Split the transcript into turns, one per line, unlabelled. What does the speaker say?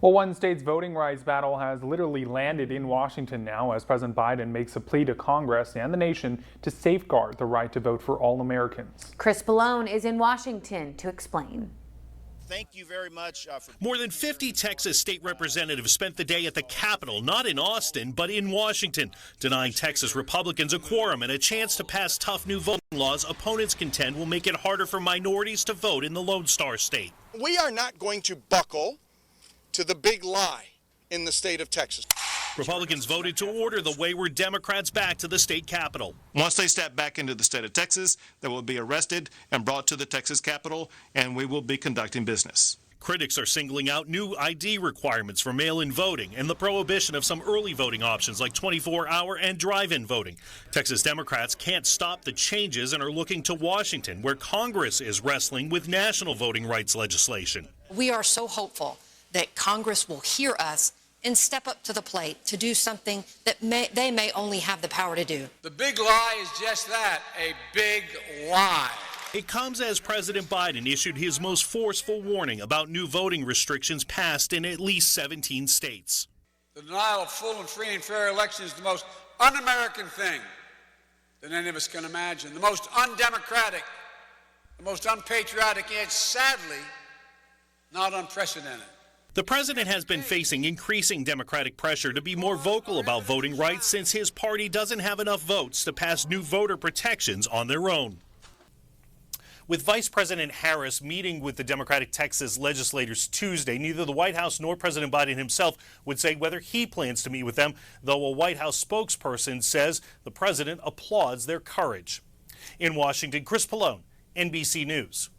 Well, one state's voting rights battle has literally landed in Washington now as President Biden makes a plea to Congress and the nation to safeguard the right to vote for all Americans.
Chris Pallone is in Washington to explain.
Thank you very much.
More than 50 Texas state representatives spent the day at the Capitol, not in Austin, but in Washington, denying Texas Republicans a quorum and a chance to pass tough new voting laws opponents contend will make it harder for minorities to vote in the Lone Star State.
We are not going to buckle to the big lie in the state of Texas.
Republicans voted to order the wayward Democrats back to the state capitol.
Once they step back into the state of Texas, they will be arrested and brought to the Texas Capitol, and we will be conducting business.
Critics are singling out new ID requirements for mail-in voting and the prohibition of some early voting options like 24-hour and drive-in voting. Texas Democrats can't stop the changes and are looking to Washington, where Congress is wrestling with national voting rights legislation.
We are so hopeful that Congress will hear us and step up to the plate to do something that they may only have the power to do.
The big lie is just that, a big lie.
It comes as President Biden issued his most forceful warning about new voting restrictions passed in at least 17 states.
The denial of full and free and fair elections is the most un-American thing that any of us can imagine, the most undemocratic, the most unpatriotic, yet sadly not unprecedented.
The president has been facing increasing Democratic pressure to be more vocal about voting rights since his party doesn't have enough votes to pass new voter protections on their own. With Vice President Harris meeting with the Democratic Texas legislators Tuesday, neither the White House nor President Biden himself would say whether he plans to meet with them, though a White House spokesperson says the president applauds their courage. In Washington, Chris Pallone, NBC News.